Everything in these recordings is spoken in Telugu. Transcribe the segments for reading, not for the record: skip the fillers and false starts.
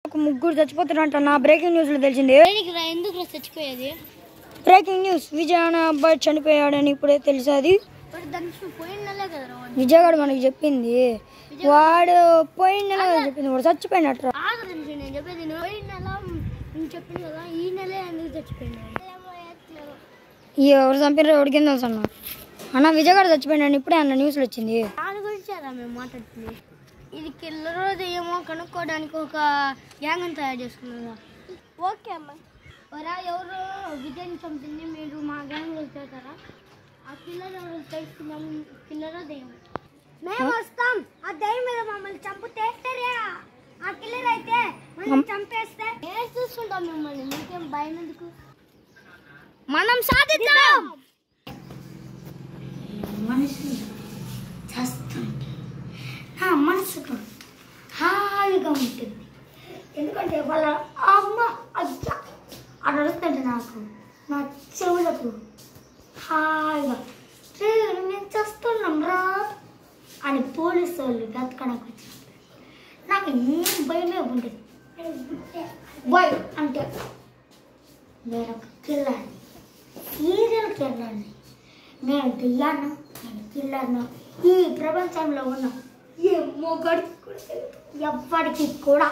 ముగ్గురు చచ్చిపోతున్నట్ట నా బ్రేకింగ్ న్యూస్ లో తెలిసింది. ఎందుకు చచ్చిపోయేది? బ్రేకింగ్ న్యూస్, విజయ్ అనే అబ్బాయి చనిపోయాడని ఇప్పుడే తెలిసాది. విజయ్ గారు మనకి చెప్పింది, వాడు పోయిన నెల చెప్పింది, వాడు చచ్చిపోయినట్టు. నేను చెప్పేది చెప్పింది కదా, ఈ నెల ఎందుకు చచ్చిపోయినా? ఎవరు చంపారో ఎవరికి తెలుసు అన్న. అన్న విజయ్ గారు చచ్చిపోయినాడు ఇప్పుడే అన్న న్యూస్లో వచ్చింది. దాని గురించి అలా మేము మాట్లాడుతుంది. ఇది కిల్లరో ఏమో కనుక్కోవడానికి ఒక గ్యాంగ్ తయారు చేసుకున్నారా? ఓకే అమ్మ, ఎవరు విజయ్ని చంపింది మీరు మా గ్యాంగ్లో చేస్తారా? ఆ కిల్లర్ ఎవరు తెలుసుకున్నాం, కిల్లరో దెయ్యం. మేము వస్తాం, ఆ దెయ్యం మీద మమ్మల్ని చంపితే ఆ కిల్లర్ అయితే మనం చంపేస్తే చూసుకుంటాం మిమ్మల్ని. మీకేం భయం ఎందుకు? మనం సాధిద్దాం. మనిషి చేస్తుంటే నా మనసుకు హాయిగా ఉంటుంది. ఎందుకంటే వాళ్ళ అమ్మ అజ్జ అక్కడ వస్తుంటే నాకు నా చెవులకు హాయిగా మేము చేస్తున్నాం రా అని పోలీసు వాళ్ళు వెతకడానికి వచ్చినప్పుడు నాకు ఏం భయమే ఉంటుంది. భయం అంటే నేను ఒక కిల్లర్ని, సీరియల్ కిల్లర్ని. నేను దెయ్యాను, నేను కిల్లర్ను. ఈ ప్రపంచంలో ఉన్న ఏ మొగడికి కూడా తెలియదు, ఎవ్వడికి కూడా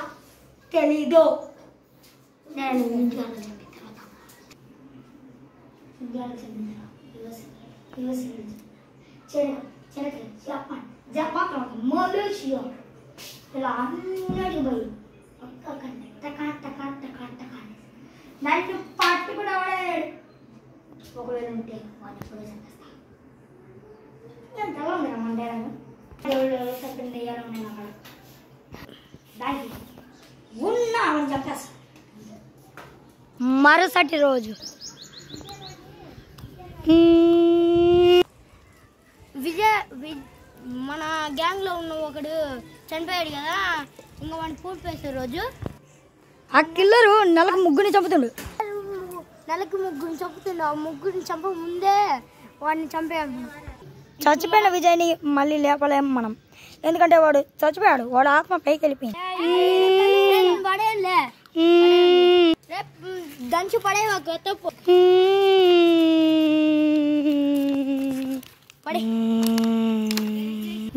తెలీదు. నేను ఇండియాలో చెప్పిన తర్వాత జపాన్, జపాన్ తర్వాత మలేషియా, ఇలా అన్నిటి పోయి ఒక్కొక్కరిని టకా టకా టకా టకా నన్ను పట్టు కూడా వాడాడు. ఒకవేళ ఉంటే వాడిని కూడా చంపేస్తా. నేను తల ఉంది మన డేరాను, ఎవరు తప్పిన దెయ్యాలు ఉన్నాయి అక్కడ, దానికి ఉన్నామని చెప్పేస్తా. మరుసటి రోజు మన గ్యాంగ్లో ఉన్న ఒకడు చనిపోయాడు కదా, ఇంకా వాడిని పూర్తి వేసే రోజు ఆ కిల్లరు నెలకు ముగ్గురిని చంపుతుండు. నెలకు ముగ్గురిని చంపుతుండు. ఆ ముగ్గురిని చంప ముందే వాడిని చంపేయాలి. చచ్చిపోయిన విజయ్ని మళ్ళీ లేపలేము మనం, ఎందుకంటే వాడు చచ్చిపోయాడు, వాడు ఆత్మ పైకి వెళ్ళిపోయింది. పడేలే దంచి పడే తప్పు పడే.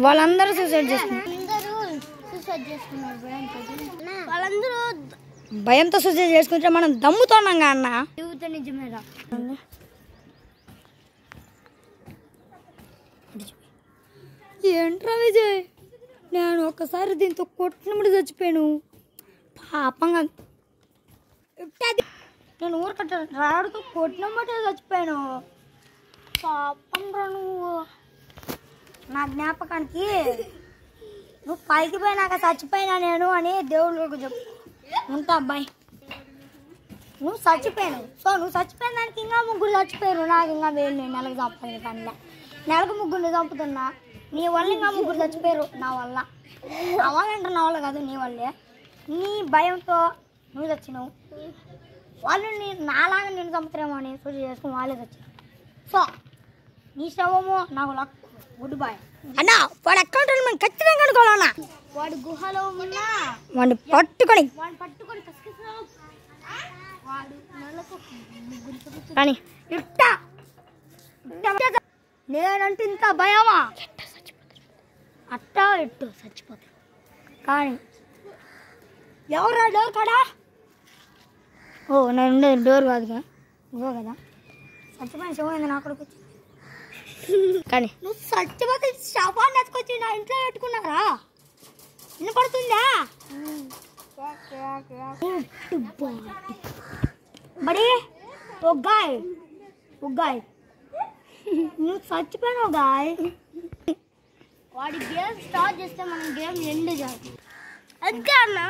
వాళ్ళందరూ సూసైడ్ చేసుకున్నారు. వాళ్ళందరూ భయంతో సూసైడ్ చేసుకుంటే మనం దమ్ముతున్నాం అన్న. నిజమేరా? ఏంట్రా విజయ్, నేను ఒక్కసారి దీంతో కొట్టినప్పుడు చచ్చిపోయాను. పాపంగా నేను ఊరికట్ట రాడుతో కొట్టినప్పుడే చచ్చిపోయాను. పాపం రా నువ్వు. నా జ్ఞాపకానికి నువ్వు పైకి పోయినాక చచ్చిపోయినా నేను అని దేవుళ్ళకు చెప్పు. ఉంటా అబ్బాయి, నువ్వు చచ్చిపోయాను. సో నువ్వు చచ్చిపోయిన దానికి ఇంకా ముగ్గురు చచ్చిపోయారు. నాకు ఇంకా వేలు నెలకు చంపుతుంది కానీ నెలకు ముగ్గురిని చంపుతున్నా. నీ వల్ల ఇంకా ముగ్గురు చచ్చిపోయారు నా వల్ల. అవ్వాలంటే నా వల్ల కాదు, నీ వల్లే. నీ భయంతో నువ్వు చచ్చినావు. వాళ్ళు నాలాగా నేను చంపుతారేమో అని సూచన చేసుకుని వాళ్ళే చచ్చారు. సో నీ శవము నాకు లక్. గుడ్ బాయ్ అన్నా. వాడు అకౌంట్ మనం ఖచ్చితంగా అనుకోవాలన్నా. వాడు గుహలో ఉన్నా వాడిని పట్టుకొని వాడు నెలకు కానీ నేనంటే ఇంత భయమా? అట్టా ఇట్టు చచ్చిపోతాడు. కానీ ఎవరా డోర్ కాడా? ఓ నేను ఉండేది డోర్ కాదుగా, ఇవో కదా. చచ్చిపోయిన శవం నా అక్కడికి వచ్చింది. కానీ నువ్వు చచ్చిపోతే శవాన్ని ఎత్తుకొచ్చి నా ఇంట్లో పెట్టుకున్నారా? వినపడుతుందా? బడి ఒగ్గాయ్ ఒగ్గాయ్ నువ్వు చచ్చిపోయినావు గాయ్. వాడి గేమ్ స్టార్ట్ చేస్తే మనం గేమ్ ఎండ్ చేయాలి. అదే అన్న.